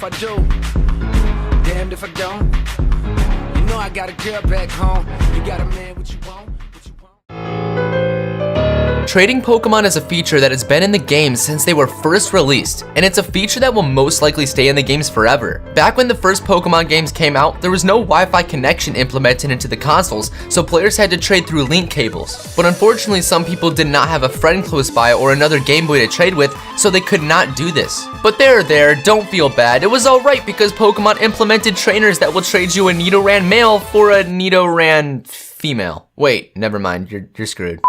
I do, damned if I don't. You know I got a girl back home. You got a man, what you want? Trading Pokemon is a feature that has been in the game since they were first released, and it's a feature that will most likely stay in the games forever. Back when the first Pokemon games came out, there was no Wi-Fi connection implemented into the consoles, so players had to trade through link cables. But unfortunately, some people did not have a friend close by or another Game Boy to trade with, so they could not do this. But there, don't feel bad. It was alright because Pokemon implemented trainers that will trade you a Nidoran male for a Nidoran female. Wait, never mind, you're screwed.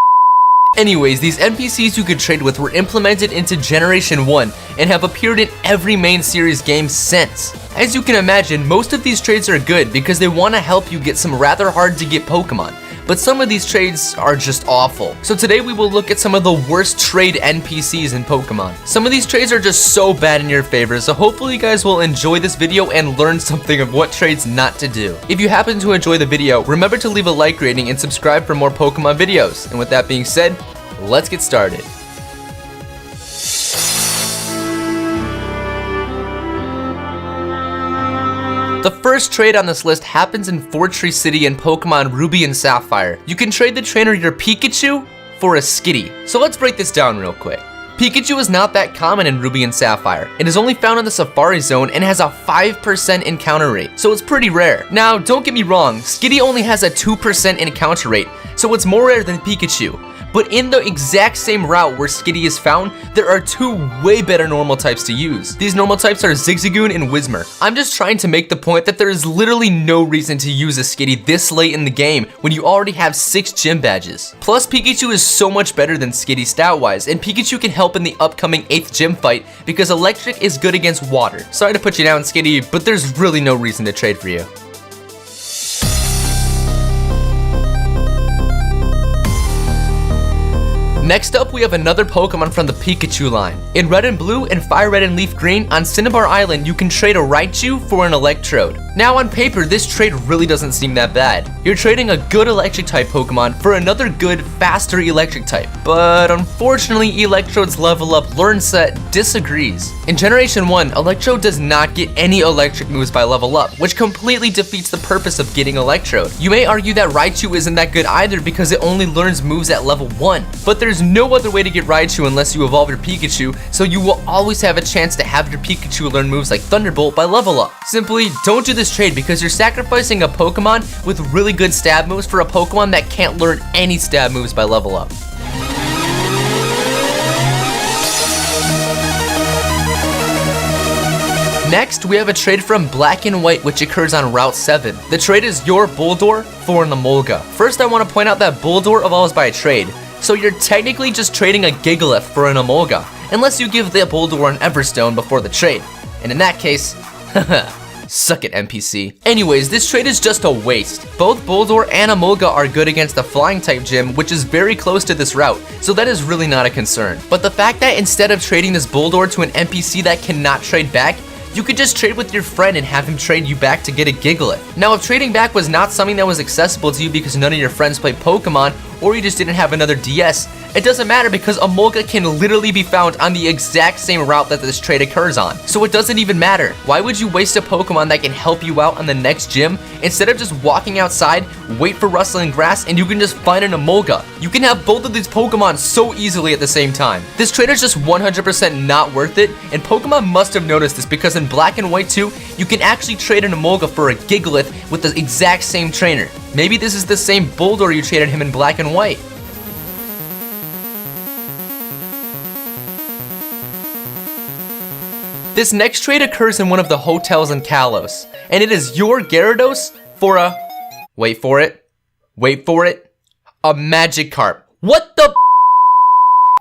Anyways, these NPCs you could trade with were implemented into Generation 1 and have appeared in every main series game since. As you can imagine, most of these trades are good because they want to help you get some rather hard to get Pokemon, but some of these trades are just awful. So today we will look at some of the worst trade NPCs in Pokemon. Some of these trades are just so bad in your favor, so hopefully you guys will enjoy this video and learn something of what trades not to do. If you happen to enjoy the video, remember to leave a like rating and subscribe for more Pokemon videos. And with that being said, let's get started. The first trade on this list happens in Fortree City in Pokemon Ruby and Sapphire. You can trade the trainer your Pikachu for a Skitty. So let's break this down real quick. Pikachu is not that common in Ruby and Sapphire. It is only found in the Safari Zone and has a 5% encounter rate, so it's pretty rare. Now, don't get me wrong, Skitty only has a 2% encounter rate, so it's more rare than Pikachu. But in the exact same route where Skitty is found, there are two way better normal types to use. These normal types are Zigzagoon and Whismur. I'm just trying to make the point that there is literally no reason to use a Skitty this late in the game when you already have 6 gym badges. Plus, Pikachu is so much better than Skitty stat-wise, and Pikachu can help in the upcoming 8th gym fight because Electric is good against water. Sorry to put you down, Skitty, but there's really no reason to trade for you. Next up, we have another Pokemon from the Pikachu line. In Red and Blue and Fire Red and Leaf Green, on Cinnabar Island, you can trade a Raichu for an Electrode. Now on paper, this trade really doesn't seem that bad. You're trading a good Electric type Pokemon for another good, faster Electric type. But unfortunately, Electrode's level up learn set disagrees. In Generation 1, Electrode does not get any Electric moves by level up, which completely defeats the purpose of getting Electrode. You may argue that Raichu isn't that good either because it only learns moves at level 1, but there's no other way to get Raichu unless you evolve your Pikachu, so you will always have a chance to have your Pikachu learn moves like Thunderbolt by level up. Simply, don't do this trade because you're sacrificing a Pokemon with really good stab moves for a Pokemon that can't learn any stab moves by level up. Next, we have a trade from Black and White which occurs on Route 7. The trade is your Bulldor for an Emolga. First, I want to point out that Bulldor evolves by a trade, so you're technically just trading a Gigalith for an Emolga, unless you give the Bulldor an Everstone before the trade. And in that case, suck it, NPC. Anyways, this trade is just a waste. Both Bulldor and Emolga are good against the Flying type gym, which is very close to this route, so that is really not a concern. But the fact that instead of trading this Bulldor to an NPC that cannot trade back, you could just trade with your friend and have him trade you back to get a Gigalith. Now, if trading back was not something that was accessible to you because none of your friends play Pokemon, or you just didn't have another DS, it doesn't matter because Emolga can literally be found on the exact same route that this trade occurs on. So it doesn't even matter. Why would you waste a Pokemon that can help you out on the next gym instead of just walking outside, wait for rustling grass, and you can just find an Emolga? You can have both of these Pokemon so easily at the same time. This trade is just 100% not worth it, and Pokemon must have noticed this because in Black and White 2, you can actually trade an Emolga for a Gigalith with the exact same trainer. Maybe this is the same Bulldor you traded him in Black and White. This next trade occurs in one of the hotels in Kalos, and it is your Gyarados for a, wait for it, a Magikarp. What the?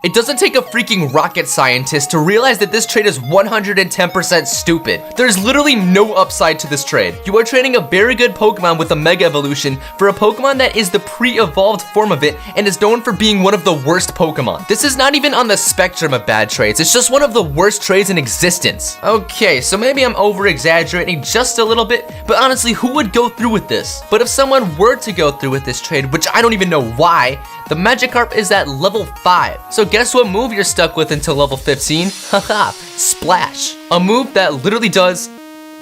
It doesn't take a freaking rocket scientist to realize that this trade is 110% stupid. There's literally no upside to this trade. You are trading a very good Pokemon with a Mega Evolution for a Pokemon that is the pre-evolved form of it and is known for being one of the worst Pokemon. This is not even on the spectrum of bad trades. It's just one of the worst trades in existence. Okay, so maybe I'm over-exaggerating just a little bit, but honestly, who would go through with this? But if someone were to go through with this trade, which I don't even know why, the Magikarp is at level 5. So guess what move you're stuck with until level 15? Haha, Splash. A move that literally does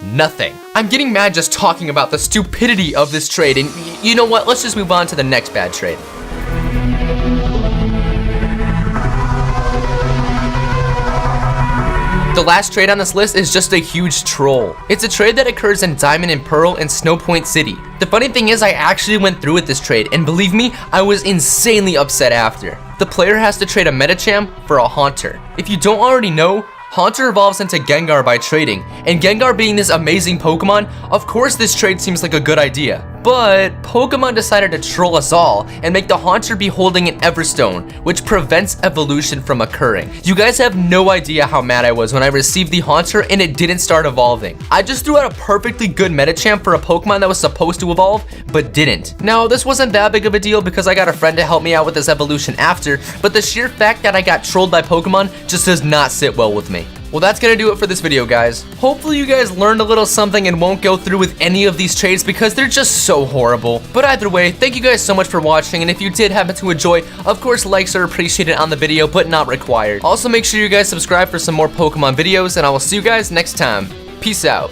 nothing. I'm getting mad just talking about the stupidity of this trade, and you know what? Let's just move on to the next bad trade. The last trade on this list is just a huge troll. It's a trade that occurs in Diamond and Pearl and Snow Point City. The funny thing is I actually went through with this trade, and believe me, I was insanely upset after. The player has to trade a Medicham for a Haunter. If you don't already know, Haunter evolves into Gengar by trading, and Gengar being this amazing Pokemon, of course this trade seems like a good idea. But Pokemon decided to troll us all and make the Haunter be holding an Everstone, which prevents evolution from occurring. You guys have no idea how mad I was when I received the Haunter and it didn't start evolving. I just threw out a perfectly good Medicham for a Pokemon that was supposed to evolve, but didn't. Now, this wasn't that big of a deal because I got a friend to help me out with this evolution after, but the sheer fact that I got trolled by Pokemon just does not sit well with me. Well, that's gonna do it for this video, guys. Hopefully you guys learned a little something and won't go through with any of these trades because they're just so horrible. But either way, thank you guys so much for watching, and if you did happen to enjoy, of course likes are appreciated on the video but not required. Also, make sure you guys subscribe for some more Pokemon videos, and I will see you guys next time. Peace out.